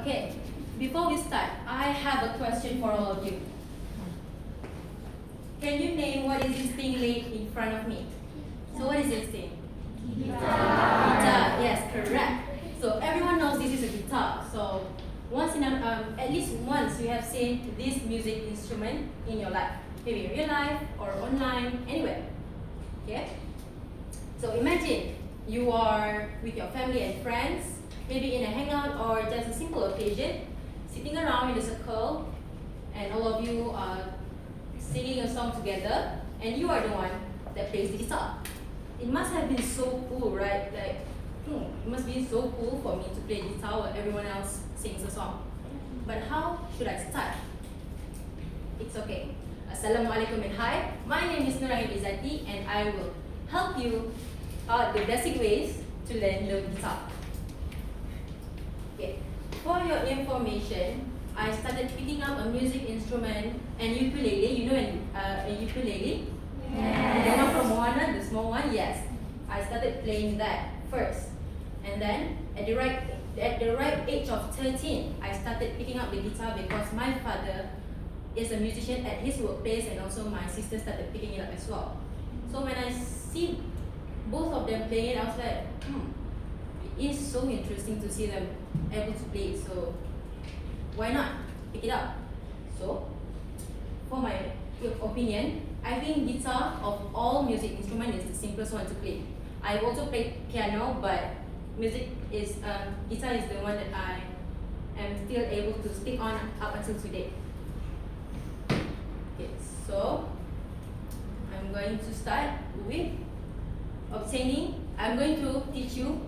Okay, before we start, I have a question for all of you. Can you name what is this thing laid in front of me? So what is this thing? Guitar, yes, correct. So everyone knows this is a guitar. So at least once you have seen this music instrument in your life, maybe in real life or online, anywhere. Okay? So imagine you are with your family and friends, maybe in a hangout or just a simple occasion, sitting around in a circle, and all of you are singing a song together, and you are the one that plays the guitar. It must have been so cool, right? Like, it must be so cool for me to play guitar while everyone else sings a song. But how should I start? It's okay. Assalamualaikum and hi. My name is Nurain Izzati, and I will help you out the basic ways to learn the guitar. Okay. For your information, I started picking up a music instrument and ukulele. You know a ukulele? Yes. The one from Moana, the small one? Yes. I started playing that first. And then at the right age of 13, I started picking up the guitar because my father is a musician at his workplace, and also my sister started picking it up as well. So when I see both of them playing it, I was like, it is so interesting to see them able to play it. So why not pick it up? So for my opinion, I think guitar of all music instruments is the simplest one to play. I also played piano, but guitar is the one that I am still able to stick on up until today. Okay, so I'm going to start with I'm going to teach you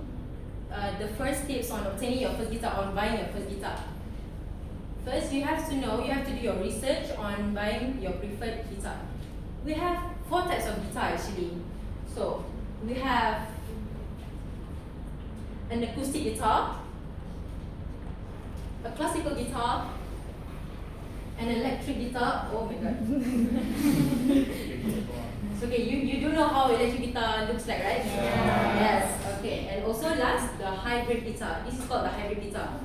the first tips on obtaining your first guitar, on buying your first guitar. First, you have to do your research on buying your preferred guitar. We have 4 types of guitar actually. So we have an acoustic guitar, a classical guitar, an electric guitar. Oh my god. Okay, you do know how electric guitar looks like, right? Yeah. Yes. Okay, and also last, the hybrid guitar. This is called the hybrid guitar.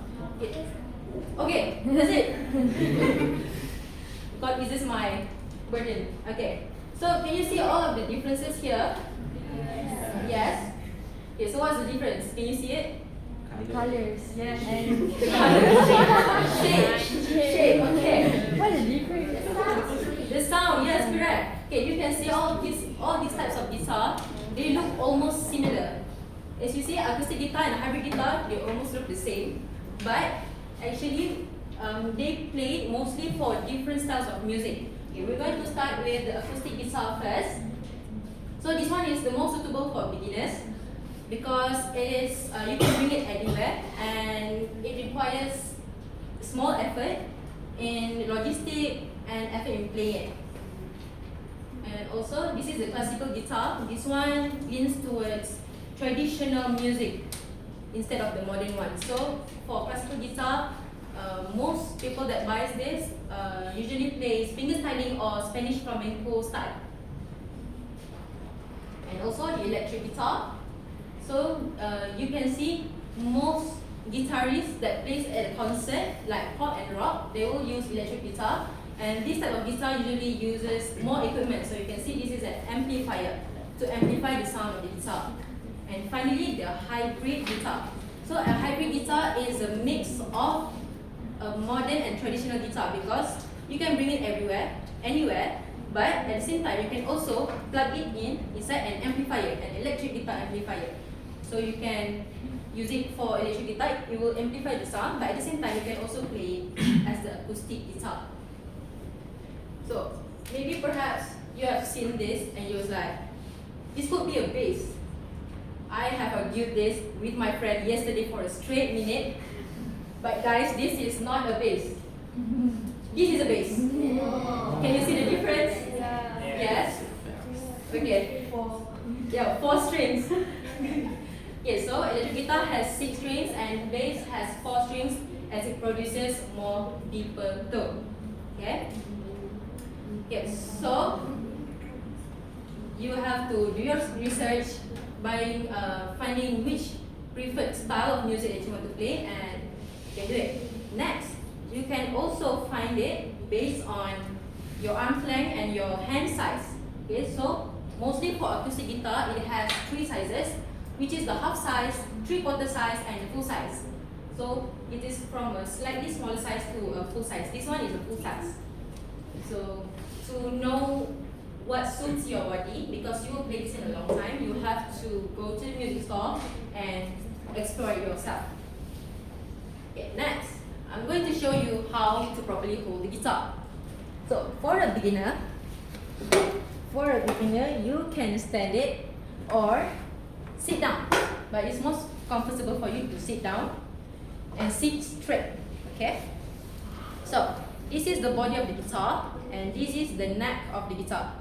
Okay, that's it. God, this is my burden. Okay, so can you see all of the differences here? Yes. Okay, so what's the difference? Can you see it? The colors. Yes. And the colors. Shape. Okay. What is the difference? The sound. Yes, correct. Okay, you can see all these types of guitar. They look almost similar. As you see, acoustic guitar and hybrid guitar, they almost look the same, but actually, they play mostly for different styles of music. Okay, we're going to start with the acoustic guitar first. So this one is the most suitable for beginners because it is you can bring it anywhere, and it requires small effort in logistic and effort in playing. And also, this is the classical guitar. This one leans towards traditional music instead of the modern one. So for classical guitar, most people that buys this usually plays fingerstyling or Spanish flamenco style. And also the electric guitar. So you can see most guitarists that plays at a concert like pop and rock, they will use electric guitar. And this type of guitar usually uses more equipment. So you can see this is an amplifier to amplify the sound of the guitar. And finally, the hybrid guitar. So a hybrid guitar is a mix of a modern and traditional guitar because you can bring it everywhere, anywhere, but at the same time you can also plug it inside an amplifier, an electric guitar amplifier. So you can use it for electric guitar, it will amplify the sound, but at the same time you can also play it as the acoustic guitar. So maybe perhaps you have seen this and you was like, this could be a bass. I have argued this with my friend yesterday for a straight minute. But guys, this is not a bass. This is a bass. Can you see the difference? Yeah. Yes? Okay. 4 strings. Okay, so electric guitar has 6 strings and bass has 4 strings as it produces more deeper tone. Okay? Okay, so you have to do your research by finding which preferred style of music that you want to play, and you can do it. Next, you can also find it based on your arm's length and your hand size. Okay, so mostly for acoustic guitar, it has 3 sizes, which is the half size, 3/4 size, and the full size. So it is from a slightly smaller size to a full size. This one is a full size. So to know what suits your body, because you will play this in a long time, you have to go to the music store and explore it yourself. Okay, next, I'm going to show you how to properly hold the guitar. So for a beginner, you can stand it or sit down, but it's most comfortable for you to sit down and sit straight. Okay, so this is the body of the guitar and this is the neck of the guitar.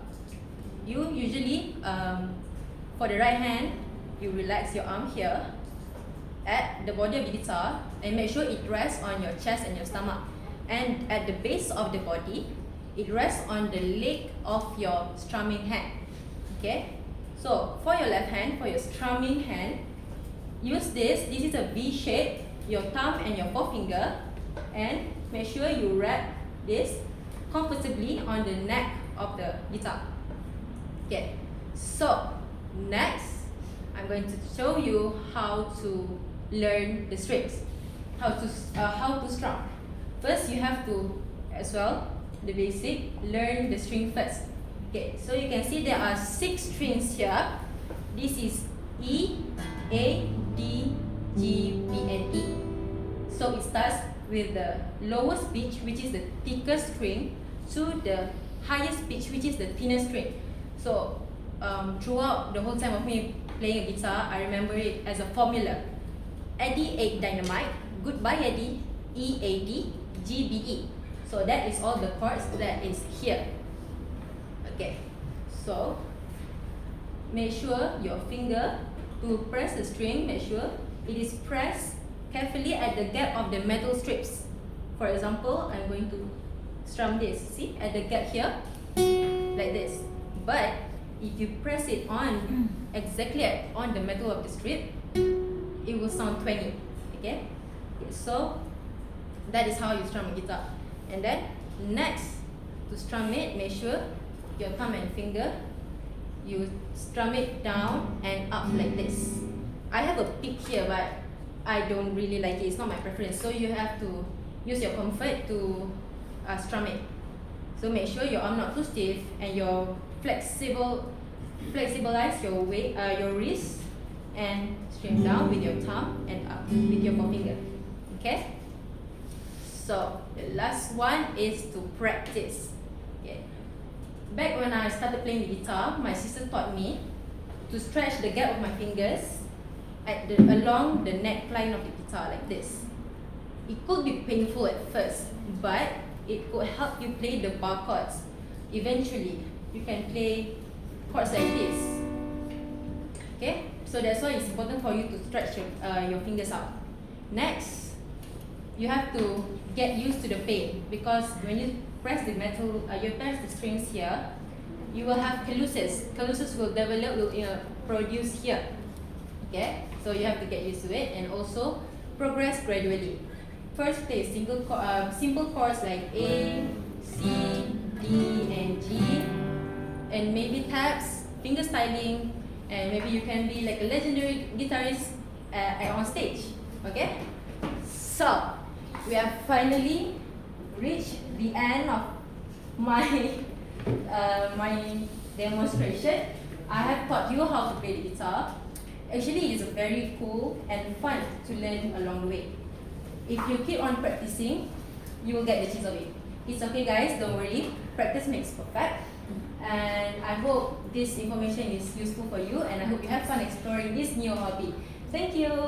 You usually, for the right hand, you relax your arm here at the body of the guitar and make sure it rests on your chest and your stomach. And at the base of the body, it rests on the leg of your strumming hand. Okay? So for your left hand, for your strumming hand, use this. This is a V shape, your thumb and your forefinger, and make sure you wrap this comfortably on the neck of the guitar. Okay, so next, I'm going to show you how to learn the strings, how to strum. First, you have to, as well, the basic, learn the string first. Okay, so you can see there are 6 strings here. This is E, A, D, G, B, and E. So it starts with the lowest pitch, which is the thickest string, to the highest pitch, which is the thinnest string. So throughout the whole time of me playing a guitar, I remember it as a formula. Eddie ate dynamite, goodbye Eddie, E, A, D, G, B, E. So that is all the chords that is here. Okay, so make sure your finger to press the string, make sure it is pressed carefully at the gap of the metal strips. For example, I'm going to strum this, see, at the gap here, like this. But if you press it on exactly on the metal of the strip, it will sound twangy. Okay? So that is how you strum a guitar. And then next, to strum it, make sure your thumb and finger, you strum it down and up like this. I have a pick here, but I don't really like it. It's not my preference. So you have to use your comfort to strum it. So make sure your arm not too stiff and your flexibilize your weight, your wrist, and strum down with your thumb and up with your forefinger. Okay? So the last one is to practice. Okay. Back when I started playing the guitar, my sister taught me to stretch the gap of my fingers along the neckline of the guitar like this. It could be painful at first, but it could help you play the bar chords. Eventually, you can play chords like this. Okay, so that's why it's important for you to stretch your fingers out. Next, you have to get used to the pain, because when you press the metal, you press the strings here, you will have calluses. Calluses will develop, will produce here. Okay, so you have to get used to it and also progress gradually. First, play simple chords like A, C, D, and G, and maybe taps, finger styling, and maybe you can be like a legendary guitarist on stage. Okay, so we have finally reached the end of my my demonstration. I have taught you how to play the guitar. Actually, it's very cool and fun to learn along the way. If you keep on practicing, you will get the gist of it. It's okay, guys, don't worry. Practice makes perfect. And I hope this information is useful for you, and I hope you have fun exploring this new hobby. Thank you.